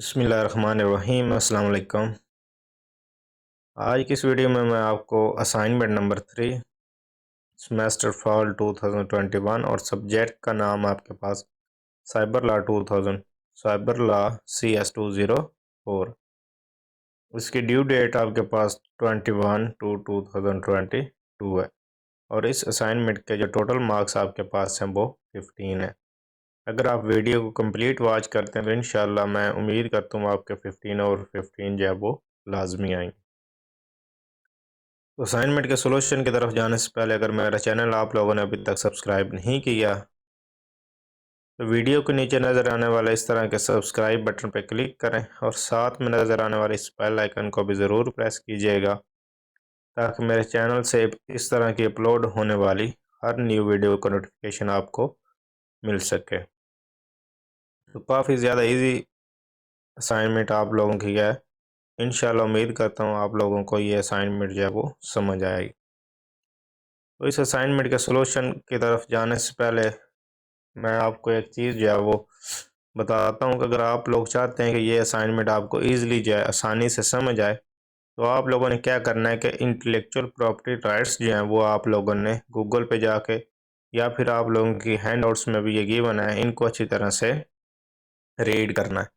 बिस्मिल्लाहिर्रहमानिर्रहीम। अस्सलाम वालेकुम। आज की इस वीडियो में मैं आपको असाइनमेंट नंबर 3 सेमेस्टर फॉल 2021 और सब्जेक्ट का नाम आपके पास cyber law 2000 cyber law CS 204। इसकी ड्यू डेट आपके पास 21/2/2022 है और इस असाइनमेंट के जो टोटल मार्क्स आपके पास हैं वो 15 है। अगर आप वीडियो को कंप्लीट वॉच करते हैं तो इंशाल्लाह मैं उम्मीद करता हूँ आपके 15 और 15 जो है वो लाजमी आएंगे। तो असाइनमेंट के सॉल्यूशन की तरफ जाने से पहले अगर मेरा चैनल आप लोगों ने अभी तक सब्सक्राइब नहीं किया तो वीडियो के नीचे नज़र आने वाले इस तरह के सब्सक्राइब बटन पर क्लिक करें और साथ में नज़र आने वाले इस बेल आइकन को भी ज़रूर प्रेस कीजिएगा ताकि मेरे चैनल से इस तरह की अपलोड होने वाली हर न्यू वीडियो का नोटिफिकेशन आपको मिल सके। तो काफ़ी ज़्यादा इजी असाइनमेंट आप लोगों की है। इंशाल्लाह उम्मीद करता हूँ आप लोगों को ये असाइनमेंट जो है वो समझ आएगी। तो इस असाइनमेंट के सॉल्यूशन की तरफ जाने से पहले मैं आपको एक चीज़ जो है वो बताता हूँ कि अगर आप लोग चाहते हैं कि ये असाइनमेंट आपको ईज़िली जो है आसानी से समझ आए तो आप लोगों ने क्या करना है कि इंटेलेक्चुअल प्रॉपर्टी राइट्स जो हैं वो आप लोगों ने गूगल पे जाके या फिर आप लोगों की हैंडआउट्स में भी ये गिवन है, इनको अच्छी तरह से रीड करना है।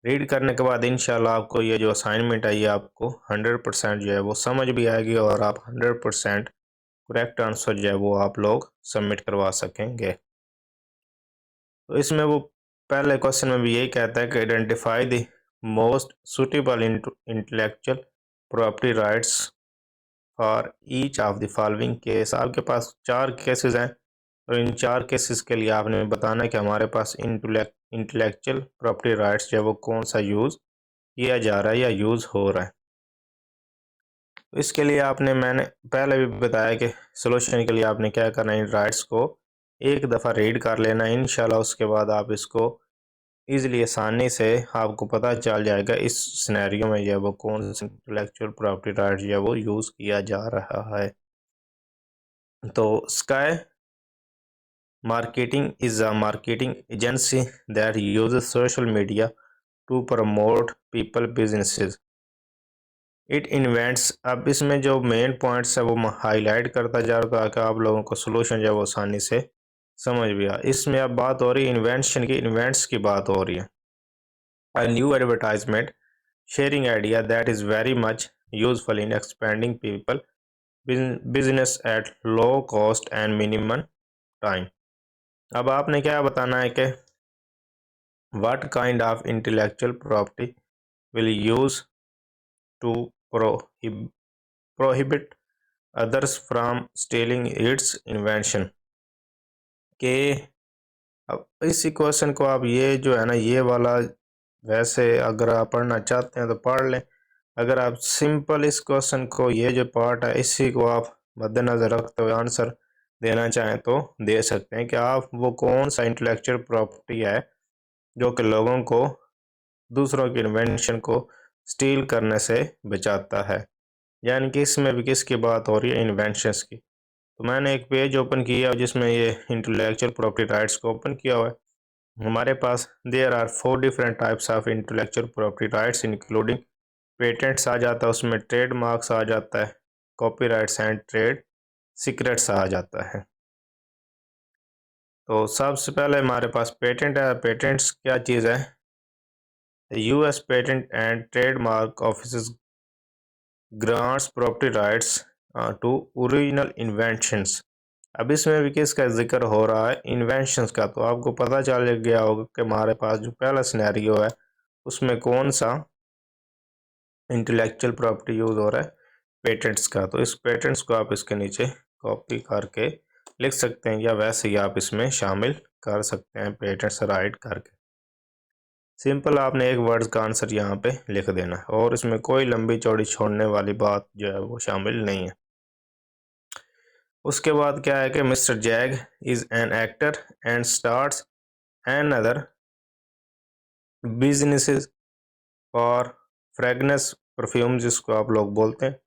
रीड करने के बाद इंशाल्लाह आपको ये जो असाइनमेंट है ये आपको 100% जो है वो समझ भी आएगी और आप 100% करेक्ट आंसर जो है वो आप लोग सबमिट करवा सकेंगे। तो इसमें वो पहले क्वेश्चन में भी यही कहता है कि identify the most suitable intellectual property rights for each of the following case. आपके पास 4 केसेस हैं और इन 4 केसेस के लिए आपने बताना है कि हमारे पास इंटेलेक्चुअल प्रॉपर्टी राइट्स जो है वो कौन सा यूज़ किया जा रहा है या यूज़ हो रहा है। तो इसके लिए मैंने पहले भी बताया कि सॉल्यूशन के लिए आपने क्या करना है, इन राइट्स को एक दफ़ा रीड कर लेना है। इंशाल्लाह उसके बाद आप इसको ईज़िली आसानी से आपको पता चल जाएगा इस सिनेरियो में जो है वो कौन सा इंटेलेक्चुअल प्रॉपर्टी राइट जो है वो यूज़ किया जा रहा है। तो sky marketing is a marketing agency that uses social media to promote people businesses it invents. अब इसमें जो मेन पॉइंट्स है वो हाईलाइट करता जा रहा था ताकि आप लोगों को सोल्यूशन जो है वो आसानी से समझ भी आ। इसमें अब बात हो रही है इन्वेंशन की, इन्वेंट्स की बात हो रही है। A new advertisement sharing idea that is very much useful in expanding people business at low cost and minimum time। अब आपने क्या बताना है कि what kind of intellectual property will use to prohibit others from stealing its invention। के अब इस question को आप ये जो है ना ये वाला वैसे अगर आप पढ़ना चाहते हैं तो पढ़ लें। अगर आप सिंपल इस क्वेश्चन को ये जो पार्ट है इसी को आप मद्देनज़र रखते हुए आंसर देना चाहें तो दे सकते हैं कि आप वो कौन सा इंटेलेक्चुअल प्रॉपर्टी है जो कि लोगों को दूसरों की इन्वेंशन को स्टील करने से बचाता है। यानी कि इसमें भी किसकी बात हो रही है, इन्वेंशंस की। तो मैंने एक पेज ओपन किया जिसमें ये इंटेलेक्चुअल प्रॉपर्टी राइट्स को ओपन किया हुआ है। हमारे पास there are 4 different types of intellectual property rights including patents आ जाता है, उसमें ट्रेड मार्क्स आ जाता है, कॉपीराइट्स एंड ट्रेड सीक्रेट्स आ जाता है। तो सबसे पहले हमारे पास पेटेंट है। पेटेंट्स क्या चीज़ है? US patent and trademark office grants property rights to original inventions. अब इसमें भी किसका जिक्र हो रहा है, इन्वेंशंस का। तो आपको पता चल गया होगा कि हमारे पास जो पहला सिनेरियो है उसमें कौन सा इंटेलेक्चुअल प्रॉपर्टी यूज़ हो रहा है, पेटेंट्स का। तो इस पेटेंट्स को आप इसके नीचे कॉपी करके लिख सकते हैं या वैसे ही आप इसमें शामिल कर सकते हैं पेटेंट्स राइट करके। सिंपल आपने एक वर्ड्स का आंसर यहाँ पे लिख देना है और इसमें कोई लंबी चौड़ी छोड़ने वाली बात जो है वो शामिल नहीं है। उसके बाद क्या है कि mister Jag is an actor and starts an other businesses for fragrance perfume, जिसको आप लोग बोलते हैं,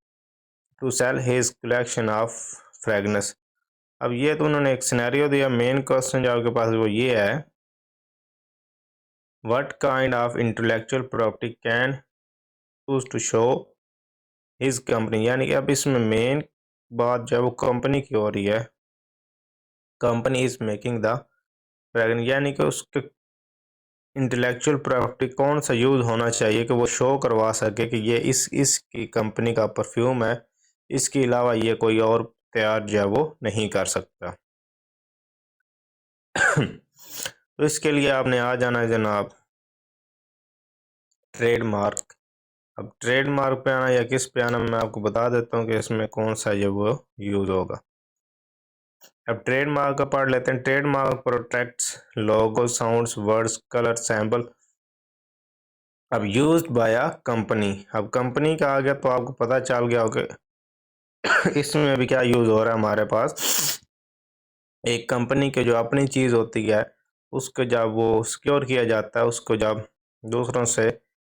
to sell his collection of fragrance. अब ये तो उन्होंने एक सिनेरियो दिया। मेन क्वेश्चन जो आपके पास वो ये है what kind of intellectual property can use to show his company, यानी कि अब इसमें मेन बात जो है वो कंपनी की हो रही है। Company is making the fragrance, यानी कि उसके इंटेलेक्चुअल प्रॉपर्टी कौन सा यूज़ होना चाहिए कि वो शो करवा सके कि ये इसकी कंपनी का परफ्यूम है, इसके अलावा ये कोई और तैयार जो है वो नहीं कर सकता। तो इसके लिए आपने आ जाना है जनाब ट्रेडमार्क। अब ट्रेडमार्क पे आना या किस पे आना, मैं आपको बता देता हूँ कि इसमें कौन सा ये वो यूज़ होगा। अब ट्रेडमार्क का पढ़ लेते हैं। ट्रेडमार्क प्रोटेक्ट्स लोगो, साउंड्स, वर्ड्स, कलर, सैम्पल अब यूज्ड बाय अ कंपनी। अब कंपनी का आ गया तो आपको पता चल गया होगा इसमें अभी क्या यूज़ हो रहा है। हमारे पास एक कंपनी के जो अपनी चीज़ होती है उसको जब वो सिक्योर किया जाता है, उसको जब दूसरों से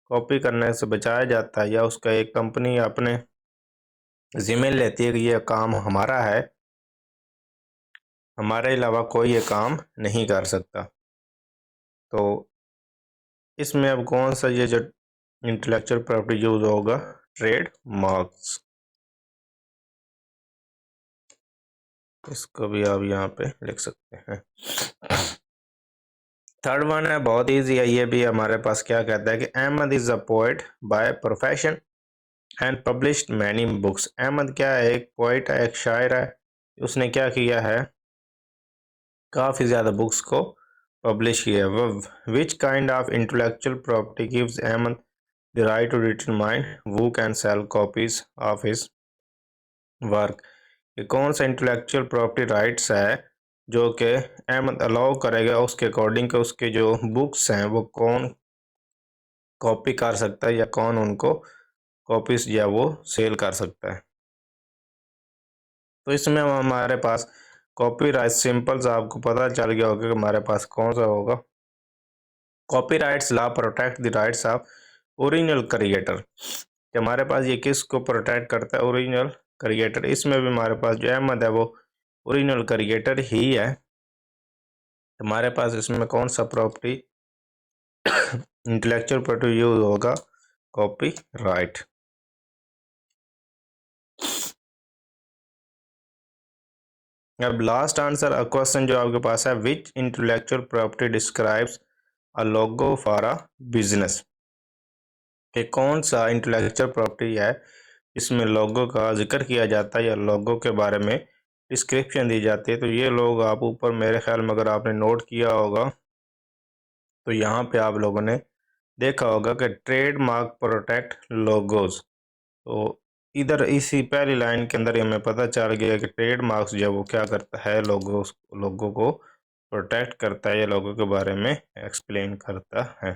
कॉपी करने से बचाया जाता है, या उसका एक कंपनी अपने जिम्मे लेती है कि ये काम हमारा है, हमारे अलावा कोई ये काम नहीं कर सकता। तो इसमें अब कौन सा ये जो इंटेलेक्चुअल प्रॉपर्टी यूज होगा, ट्रेड मार्क्स। इसको भी आप यहाँ पे लिख सकते हैं। थर्ड वन है, बहुत इजी है ये भी। हमारे पास क्या कहता है कि Ahmed is a poet by profession and published many books. Ahmed क्या है, एक पोइट है, एक शायर है। उसने क्या किया है, काफ़ी ज़्यादा बुक्स को पब्लिश किया है। Which kind of intellectual property gives Ahmed the right to determine who can sell copies of his work. ये कौन सा इंटेलेक्चुअल प्रॉपर्टी राइट्स है जो कि अहमद अलाउ करेगा उसके अकॉर्डिंग के उसके जो बुक्स हैं वो कौन कॉपी कर सकता है या कौन उनको कॉपीज या वो सेल कर सकता है। तो इसमें हमारे पास कॉपीराइट सिंपल्स आपको पता चल गया होगा कि हमारे पास कौन सा होगा। Copyrights law protect the rights of original creator, कि हमारे पास ये किसको प्रोटेक्ट करता है, ओरिजिनल क्रिएटर। इसमें भी हमारे पास जो अहमद है वो ओरिजिनल क्रिएटर ही है। हमारे पास इसमें कौन सा प्रॉपर्टी इंटेलेक्चुअल प्रॉपर्टी यूज होगा, कॉपीराइट। अब लास्ट आंसर क्वेश्चन जो आपके पास है, which intellectual property describes a logo for a business, कि कौन सा इंटेलेक्चुअल प्रॉपर्टी है इसमें लोगो का जिक्र किया जाता है या लोगो के बारे में डिस्क्रिप्शन दी जाती है। तो ये लोग आप ऊपर मेरे ख्याल में अगर आपने नोट किया होगा तो यहाँ पे आप लोगों ने देखा होगा कि ट्रेडमार्क प्रोटेक्ट लोगोज। तो इधर इसी पहली लाइन के अंदर हमें पता चल गया कि ट्रेडमार्क्स जो वो क्या करता है, लोगों को प्रोटेक्ट करता है या लोगों के बारे में एक्सप्लेन करता है।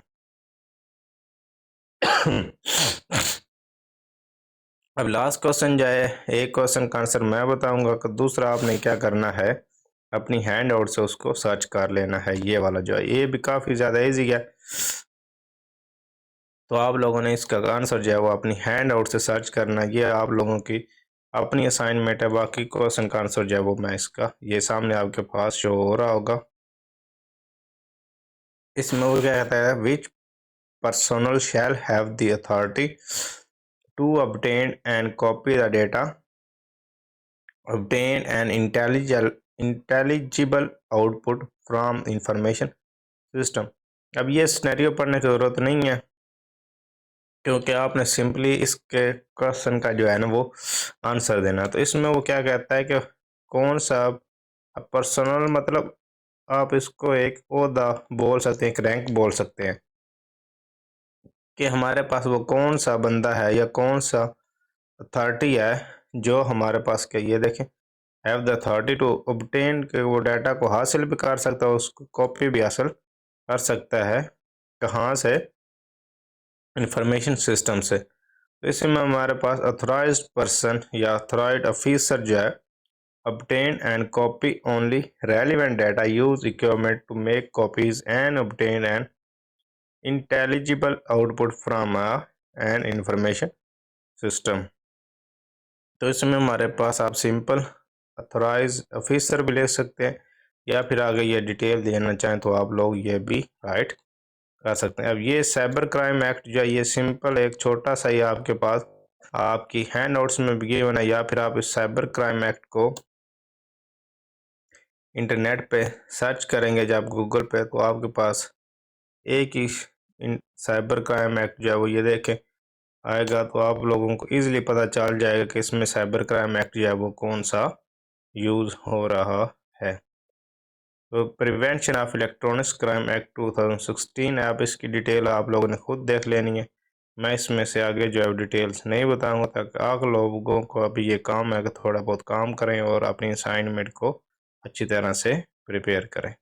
अब लास्ट क्वेश्चन जो है, एक क्वेश्चन का आंसर मैं बताऊंगा कि दूसरा आपने क्या करना है, अपनी हैंड आउट से उसको सर्च कर लेना है। ये वाला जो है ये भी काफ़ी ज़्यादा इजी है। तो आप लोगों ने इसका आंसर जो है वो अपनी हैंड आउट से सर्च करना है। ये आप लोगों की अपनी असाइनमेंट है। बाकी क्वेश्चन का आंसर जो है वो मैं इसका ये सामने आपके पास शो हो रहा होगा। इसमें वो क्या कहता है, which personal shall have the authority to obtain and copy the data, obtain an intelligible output from information system। अब ये स्नैरियो पढ़ने की ज़रूरत नहीं है क्योंकि आपने सिंपली इसके क्वेश्चन का जो है ना वो आंसर देना। तो इसमें वो क्या कहता है कि कौन सा पर्सनल, मतलब आप इसको एक ओहदा बोल सकते हैं, एक रैंक बोल सकते हैं कि हमारे पास वो कौन सा बंदा है या कौन सा अथॉरिटी है जो हमारे पास के ये देखें have the authority to obtain, के वो डाटा को हासिल भी कर सकता है, उसको कॉपी भी हासिल कर सकता है। कहाँ से, इंफॉर्मेशन सिस्टम से। तो इसमें हमारे पास अथोराइज्ड पर्सन या अथोराइज्ड ऑफिसर जो है obtain and copy only relevant data, use equipment to make copies and obtain an intelligible output from an information system। तो इसमें हमारे पास आप सिंपल अथोराइज ऑफिसर भी ले सकते हैं या फिर आगे ये डिटेल देना चाहें तो आप लोग ये भी राइट कर सकते हैं। अब ये साइबर क्राइम एक्ट जो है ये सिंपल एक छोटा सा ही आपके पास आपकी हैंड नोट्स में भी गिवन है, या फिर आप इस साइबर क्राइम एक्ट को इंटरनेट पे सर्च करेंगे जब गूगल पे, तो आपके पास एक ही साइबर क्राइम एक्ट जो है वो ये देखें आएगा, तो आप लोगों को इजीली पता चल जाएगा कि इसमें साइबर क्राइम एक्ट जो है वो कौन सा यूज़ हो रहा है। तो prevention of electronics crime act 2016 है। अब इसकी डिटेल आप लोगों ने खुद देख लेनी है, मैं इसमें से आगे जो है डिटेल्स नहीं बताऊंगा, ताकि आप लोगों को अभी ये काम है कि थोड़ा बहुत काम करें और अपनी असाइनमेंट को अच्छी तरह से प्रिपेयर करें।